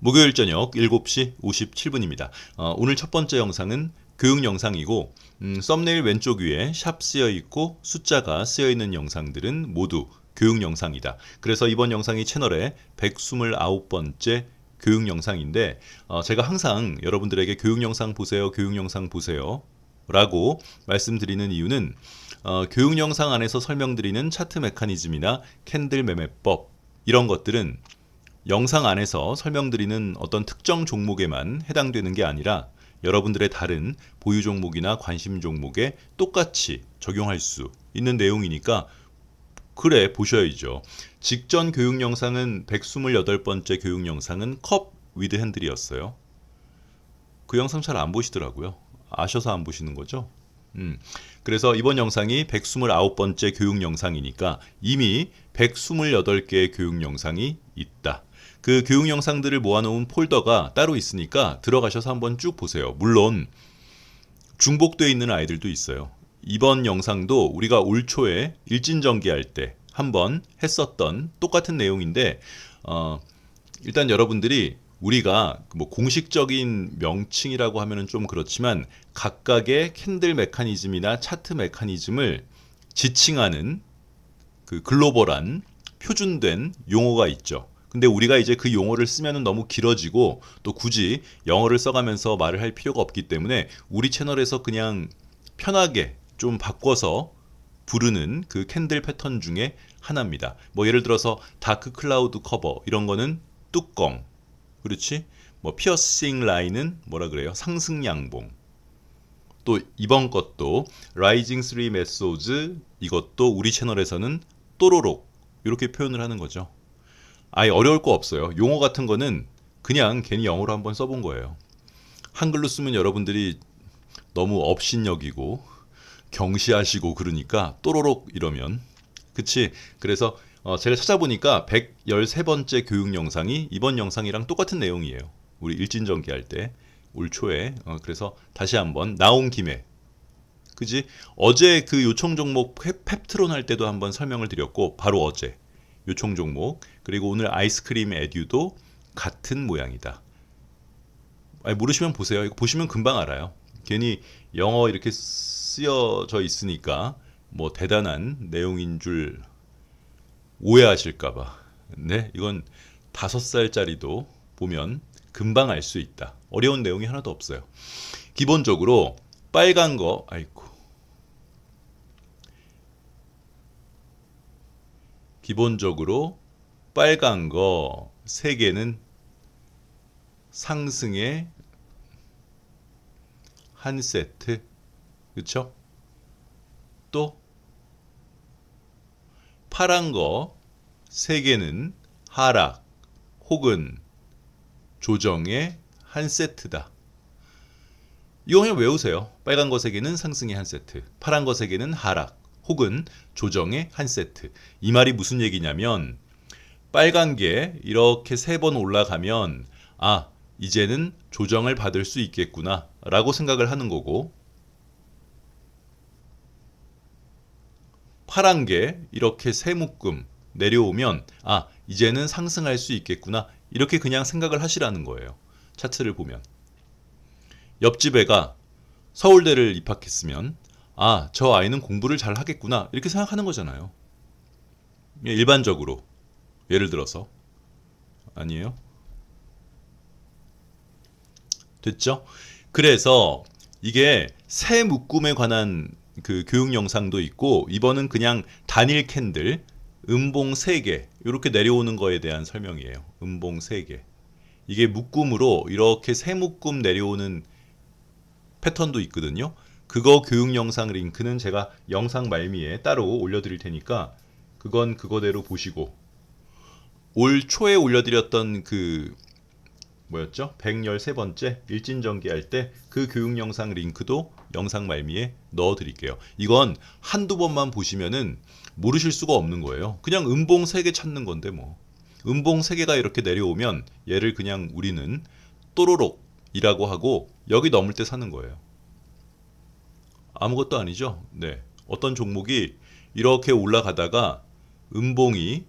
목요일 저녁 7시 57분입니다. 오늘 첫 번째 영상은 교육 영상이고 썸네일 왼쪽 위에 샵 쓰여 있고 숫자가 쓰여 있는 영상들은 모두 교육 영상이다. 그래서 이번 영상이 채널의 129번째 교육 영상인데 제가 항상 여러분들에게 교육 영상 보세요, 교육 영상 보세요 라고 말씀드리는 이유는 교육 영상 안에서 설명드리는 차트 메커니즘이나 캔들 매매법 이런 것들은 영상 안에서 설명드리는 어떤 특정 종목에만 해당되는 게 아니라 여러분들의 다른 보유 종목이나 관심 종목에 똑같이 적용할 수 있는 내용이니까 그래 보셔야죠. 직전 교육 영상은 128번째 교육 영상은 컵 위드 핸들이었어요. 그 영상 잘 안 보시더라고요. 아셔서 안 보시는 거죠? 그래서 이번 영상이 129번째 교육 영상이니까 이미 128개의 교육 영상이 있다. 그 교육 영상들을 모아놓은 폴더가 따로 있으니까 들어가셔서 한번 쭉 보세요. 물론 중복되어 있는 아이들도 있어요. 이번 영상도 우리가 올 초에 일진전기할 때 한번 했었던 똑같은 내용인데 일단 여러분들이 우리가 뭐 공식적인 명칭이라고 하면은 좀 그렇지만 각각의 캔들 메커니즘이나 차트 메커니즘을 지칭하는 그 글로벌한 표준된 용어가 있죠. 근데 우리가 이제 그 용어를 쓰면은 너무 길어지고 또 굳이 영어를 써가면서 말을 할 필요가 없기 때문에 우리 채널에서 그냥 편하게 좀 바꿔서 부르는 그 캔들 패턴 중에 하나입니다. 뭐 예를 들어서 다크 클라우드 커버 이런 거는 뚜껑, 그렇지? 뭐 피어싱 라인은 뭐라 그래요? 상승 양봉. 또 이번 것도 라이징 3 메소드 이것도 우리 채널에서는 또로록 이렇게 표현을 하는 거죠. 아예 어려울 거 없어요. 용어 같은 거는 그냥 괜히 영어로 한번 써본 거예요. 한글로 쓰면 여러분들이 너무 업신여기고 경시하시고 그러니까 또로록 이러면 그치? 그래서 제가 찾아보니까 113번째 교육 영상이 이번 영상이랑 똑같은 내용이에요. 우리 일진전기 할 때 올 초에 그래서 다시 한번 나온 김에 그지? 어제 그 요청 종목 펩트론 할 때도 한번 설명을 드렸고 바로 어제 요청 종목 그리고 오늘 아이스크림 에듀도 같은 모양이다. 아니, 모르시면 보세요. 이거 보시면 금방 알아요. 괜히 영어 이렇게 쓰여져 있으니까 뭐 대단한 내용인 줄 오해하실까봐. 네, 이건 5살짜리도 보면 금방 알 수 있다. 어려운 내용이 하나도 없어요. 기본적으로 빨간 거, 아이고. 기본적으로 빨간 거 3개는 상승의 한 세트. 그쵸? 또 파란 거 3개는 하락 혹은 조정의 한 세트다. 이거 그냥 외우세요. 빨간 거 3개는 상승의 한 세트, 파란 거 3개는 하락 혹은 조정의 한 세트. 이 말이 무슨 얘기냐면 빨간 게 이렇게 3번 올라가면 아 이제는 조정을 받을 수 있겠구나 라고 생각을 하는 거고 파란 게 이렇게 세 묶음 내려오면 아 이제는 상승할 수 있겠구나 이렇게 그냥 생각을 하시라는 거예요. 차트를 보면 옆집 애가 서울대를 입학했으면 아 저 아이는 공부를 잘 하겠구나 이렇게 생각하는 거잖아요. 일반적으로 예를 들어서 아니에요? 됐죠? 그래서 이게 새 묶음에 관한 그 교육 영상도 있고 이번은 그냥 단일 캔들 음봉 3개 이렇게 내려오는 거에 대한 설명이에요. 음봉 3개. 이게 묶음으로 이렇게 세 묶음 내려오는 패턴도 있거든요. 그거 교육 영상 링크는 제가 영상 말미에 따로 올려드릴 테니까 그건 그거대로 보시고 올 초에 올려드렸던 그 뭐였죠? 113번째 일진전기 할 때 그 교육 영상 링크도 영상 말미에 넣어드릴게요. 이건 한두 번만 보시면은 모르실 수가 없는 거예요. 그냥 음봉 3개 찾는 건데 뭐. 음봉 3개가 이렇게 내려오면 얘를 그냥 우리는 또로록이라고 하고 여기 넘을 때 사는 거예요. 아무것도 아니죠. 네. 어떤 종목이 이렇게 올라가다가 음봉이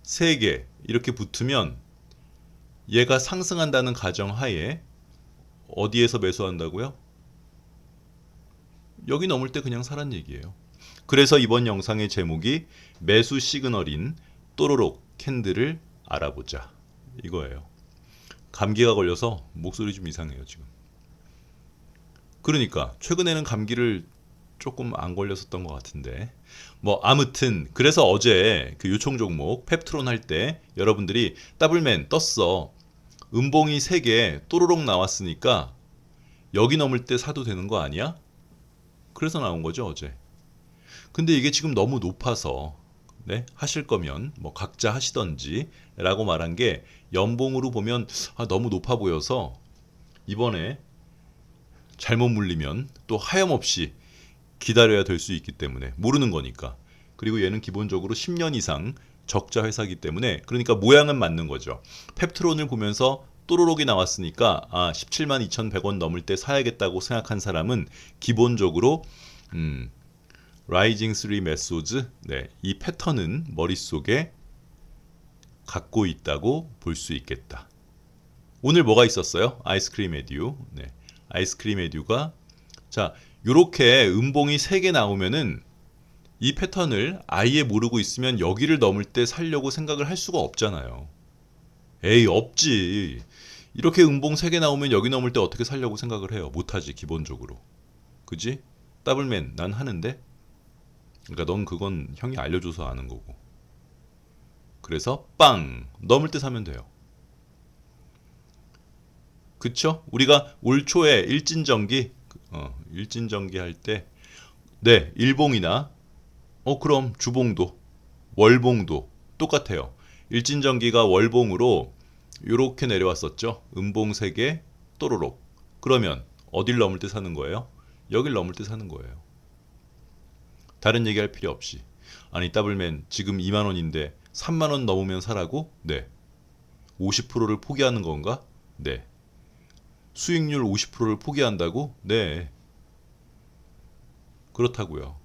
3개 이렇게 붙으면 얘가 상승한다는 가정하에 어디에서 매수한다고요? 여기 넘을 때 그냥 사란 얘기예요. 그래서 이번 영상의 제목이 매수 시그널인 또로록 캔들을 알아보자 이거예요. 감기가 걸려서 목소리 좀 이상해요 지금. 그러니까 최근에는 감기를 조금 안 걸렸었던 것 같은데 뭐 아무튼 그래서 어제 그 요청 종목 펩트론 할 때 여러분들이 더블맨 떴어. 음봉이 3개 또로록 나왔으니까 여기 넘을 때 사도 되는 거 아니야? 그래서 나온 거죠 어제. 근데 이게 지금 너무 높아서 네? 하실 거면 뭐 각자 하시던지 라고 말한 게 연봉으로 보면 너무 높아 보여서 이번에 잘못 물리면 또 하염없이 기다려야 될 수 있기 때문에 모르는 거니까. 그리고 얘는 기본적으로 10년 이상 적자 회사기 때문에 그러니까 모양은 맞는 거죠. 펩트론을 보면서 또로록이 나왔으니까 17만 2,100원 넘을 때 사야겠다고 생각한 사람은 기본적으로 라이징 3 메소드 네, 이 패턴은 머릿속에 갖고 있다고 볼 수 있겠다. 오늘 뭐가 있었어요? 아이스크림 에듀. 네. 아이스크림 에듀가 자, 요렇게 음봉이 3개 나오면은 이 패턴을 아예 모르고 있으면 여기를 넘을 때 살려고 생각을 할 수가 없잖아요. 에이, 없지. 이렇게 음봉 3개 나오면 여기 넘을 때 어떻게 살려고 생각을 해요? 못하지, 기본적으로. 그지? 더블맨, 난 하는데? 그러니까 넌 그건 형이 알려줘서 아는 거고. 그래서 빵! 넘을 때 사면 돼요. 그쵸? 우리가 올 초에 일진전기 일진전기 할 때 네, 일봉이나 그럼 주봉도 월봉도 똑같아요. 일진전기가 월봉으로 요렇게 내려왔었죠. 음봉 3개 또로록. 그러면 어딜 넘을 때 사는 거예요? 여길 넘을 때 사는 거예요. 다른 얘기할 필요 없이. 아니 더블맨 지금 2만 원인데 3만 원 넘으면 사라고? 네. 50%를 포기하는 건가? 네. 수익률 50%를 포기한다고? 네. 그렇다고요.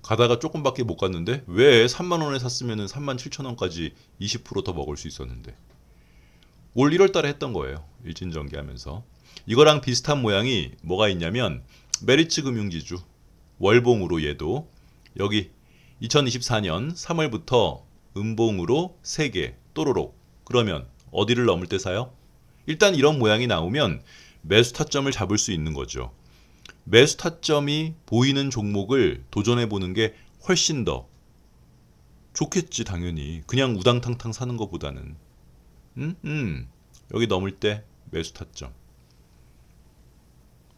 가다가 조금밖에 못 갔는데 왜 3만 원에 샀으면 3만 7천 원까지 20%더 먹을 수 있었는데. 올 1월 달에 했던 거예요. 일진전기 하면서. 이거랑 비슷한 모양이 뭐가 있냐면 메리츠 금융지주 월봉으로 얘도 여기 2024년 3월부터 음봉으로 3개 또로록. 그러면 어디를 넘을 때 사요? 일단 이런 모양이 나오면 매수 타점을 잡을 수 있는 거죠. 매수 타점이 보이는 종목을 도전해 보는 게 훨씬 더 좋겠지 당연히. 그냥 우당탕탕 사는 것보다는. 여기 넘을 때 매수 타점.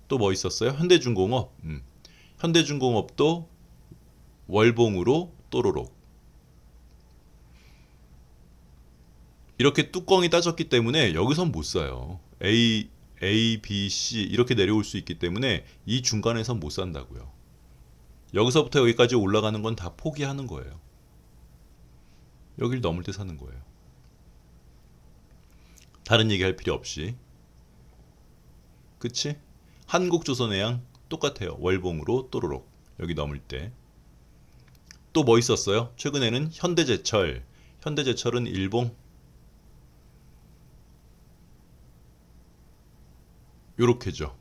또 뭐 있었어요? 현대중공업. 현대중공업도 월봉으로 또로록. 이렇게 뚜껑이 따졌기 때문에 여기선 못 사요. A, B, C 이렇게 내려올 수 있기 때문에 이 중간에선 못 산다고요. 여기서부터 여기까지 올라가는 건 다 포기하는 거예요. 여길 넘을 때 사는 거예요. 다른 얘기 할 필요 없이. 그치? 한국조선해양 똑같아요. 월봉으로 또로록. 여기 넘을 때. 또 뭐 있었어요? 최근에는 현대제철. 현대제철은 일봉. 요렇게죠.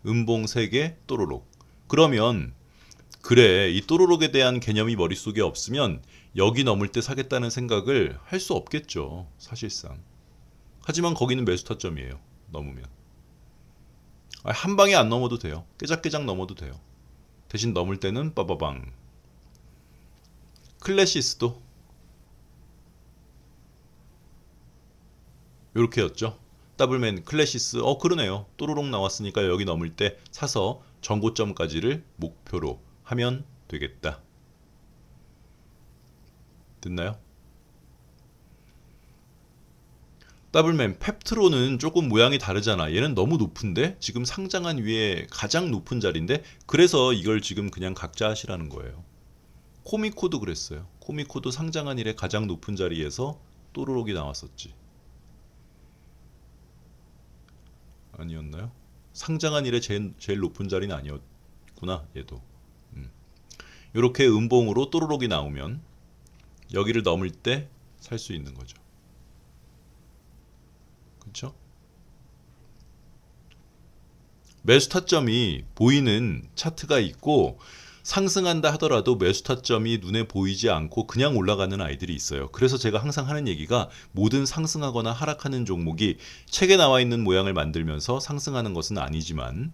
음봉 3개 또로록. 그러면 그래 이 또로록에 대한 개념이 머릿속에 없으면 여기 넘을 때 사겠다는 생각을 할 수 없겠죠. 사실상. 하지만 거기는 매수 타점이에요. 넘으면. 한 방에 안 넘어도 돼요. 깨작깨작 넘어도 돼요. 대신 넘을 때는 빠바방. 클래시스도 요렇게였죠. 더블맨 클래시스 그러네요. 또로록 나왔으니까 여기 넘을 때 사서 전고점까지를 목표로 하면 되겠다. 됐나요? 더블맨 펩트론은 조금 모양이 다르잖아. 얘는 너무 높은데 지금 상장한 위에 가장 높은 자리인데 그래서 이걸 지금 그냥 각자 하시라는 거예요. 코미코도 그랬어요. 코미코도 상장한 이래 가장 높은 자리에서 또로록이 나왔었지. 아니었나요? 상장한 이래 제일 높은 자리는 아니었구나. 얘도. 이렇게 음봉으로 또로록이 나오면 여기를 넘을 때 살 수 있는 거죠. 그렇죠? 매수 타점이 보이는 차트가 있고 상승한다 하더라도 매수 타점이 눈에 보이지 않고 그냥 올라가는 아이들이 있어요. 그래서 제가 항상 하는 얘기가 모든 상승하거나 하락하는 종목이 책에 나와 있는 모양을 만들면서 상승하는 것은 아니지만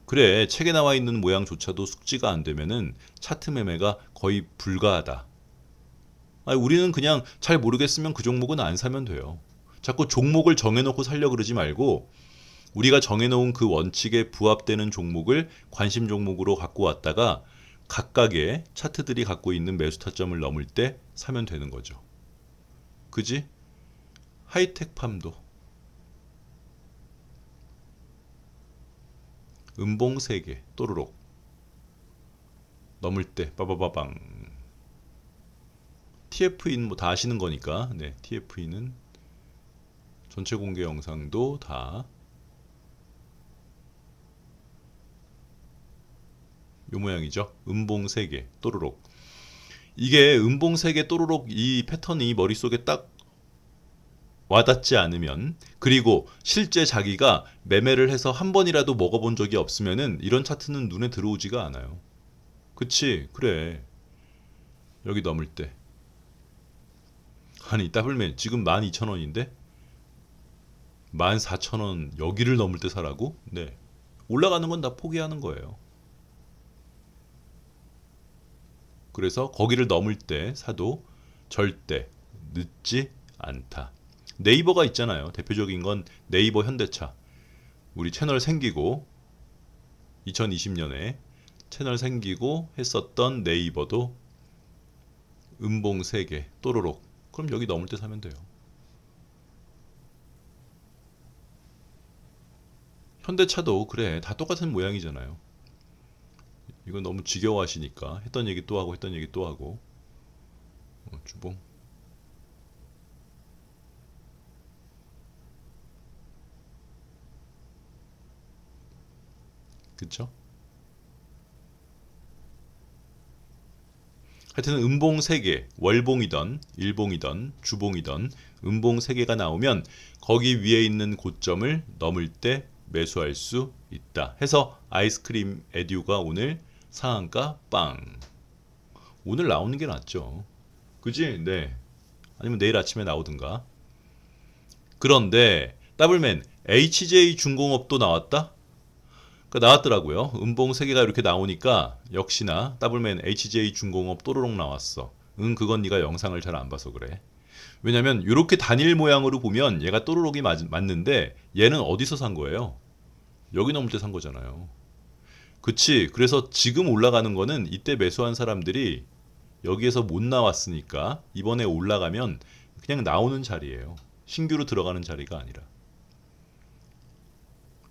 그래 책에 나와 있는 모양조차도 숙지가 안 되면은 차트 매매가 거의 불가하다. 아니, 우리는 그냥 잘 모르겠으면 그 종목은 안 사면 돼요. 자꾸 종목을 정해놓고 살려 그러지 말고 우리가 정해놓은 그 원칙에 부합되는 종목을 관심 종목으로 갖고 왔다가 각각의 차트들이 갖고 있는 매수 타점을 넘을 때 사면 되는 거죠. 그지? 하이텍팜도 음봉 3개 또르륵 넘을 때 빠바바방. TF인 뭐 다 아시는 거니까. 네, TF인은 전체 공개 영상도 다 요 모양이죠. 음봉 3개 또르륵. 이게 음봉 3개 또르륵 이 패턴이 머릿속에 딱 와닿지 않으면 그리고 실제 자기가 매매를 해서 한 번이라도 먹어본 적이 없으면은 이런 차트는 눈에 들어오지가 않아요. 그치? 그래. 여기 넘을 때. 아니 더블맨 지금 12,000원인데 14,000원 여기를 넘을 때 사라고? 네. 올라가는 건 다 포기하는 거예요. 그래서 거기를 넘을 때 사도 절대 늦지 않다. 네이버가 있잖아요. 대표적인 건 네이버 현대차. 우리 채널 생기고 2020년에 채널 생기고 했었던 네이버도 음봉 3개 또로록. 그럼 여기 넘을 때 사면 돼요. 현대차도 그래. 다 똑같은 모양이잖아요. 이건 너무 지겨워하시니까 했던 얘기 또 하고 했던 얘기 또 하고. 주봉. 그쵸? 하여튼 음봉 3개, 월봉이던 일봉이던 주봉이던 음봉 3개가 나오면 거기 위에 있는 고점을 넘을 때 매수할 수 있다. 해서 아이스크림 에듀가 오늘 상한가 빵. 오늘 나오는 게 낫죠. 그지? 네. 아니면 내일 아침에 나오든가. 그런데 더블맨 HJ 중공업도 나왔다? 나왔더라고요. 음봉 3개가 이렇게 나오니까 역시나 더블맨 HJ 중공업 또로록 나왔어. 응, 그건 네가 영상을 잘 안 봐서 그래. 왜냐면 이렇게 단일 모양으로 보면 얘가 또로록이 맞는데 얘는 어디서 산 거예요? 여기 넘을 때 산 거잖아요. 그치. 그래서 지금 올라가는 거는 이때 매수한 사람들이 여기에서 못 나왔으니까 이번에 올라가면 그냥 나오는 자리예요. 신규로 들어가는 자리가 아니라.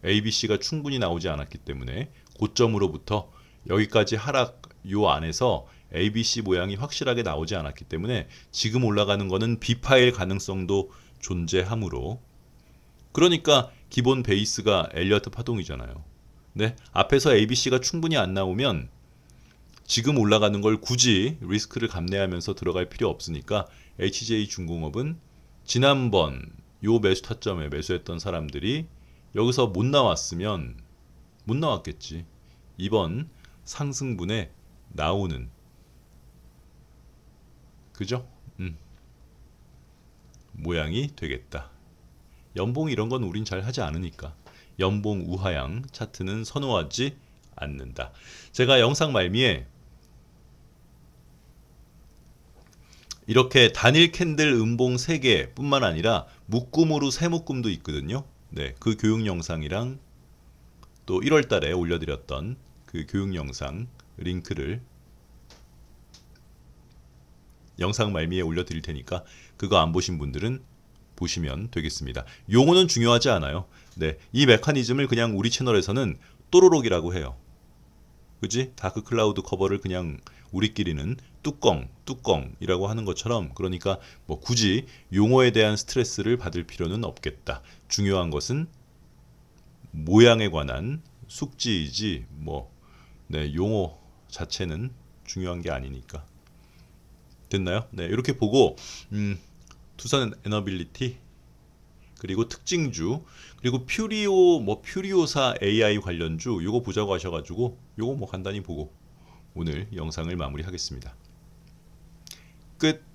ABC가 충분히 나오지 않았기 때문에 고점으로부터 여기까지 하락 요 안에서 ABC 모양이 확실하게 나오지 않았기 때문에 지금 올라가는 거는 B파일 가능성도 존재하므로 그러니까 기본 베이스가 엘리어트 파동이잖아요. 네, 앞에서 ABC가 충분히 안 나오면 지금 올라가는 걸 굳이 리스크를 감내하면서 들어갈 필요 없으니까 HJ 중공업은 지난번 요 매수 타점에 매수했던 사람들이 여기서 못 나왔으면 못 나왔겠지. 이번 상승분에 나오는 그죠? 모양이 되겠다. 연봉 이런 건 우린 잘 하지 않으니까 연봉 우하향 차트는 선호하지 않는다. 제가 영상 말미에 이렇게 단일 캔들 음봉 3개 뿐만 아니라 묶음으로 세 묶음도 있거든요. 네, 그 교육 영상이랑 또 1월 달에 올려드렸던 그 교육 영상 링크를 영상 말미에 올려드릴 테니까 그거 안 보신 분들은 보시면 되겠습니다. 용어는 중요하지 않아요. 네, 이 메커니즘을 그냥 우리 채널에서는 또로록이라고 해요. 그지? 다크 클라우드 커버를 그냥 우리끼리는 뚜껑이라고 하는 것처럼 그러니까 뭐 굳이 용어에 대한 스트레스를 받을 필요는 없겠다. 중요한 것은 모양에 관한 숙지이지 뭐 네, 용어 자체는 중요한 게 아니니까. 됐나요? 네, 이렇게 보고 두산 에너빌리티 그리고 특징주 그리고 퓨리오사 AI 관련주 요거 보자고 하셔가지고 요거 뭐 간단히 보고 오늘 영상을 마무리하겠습니다. 끝.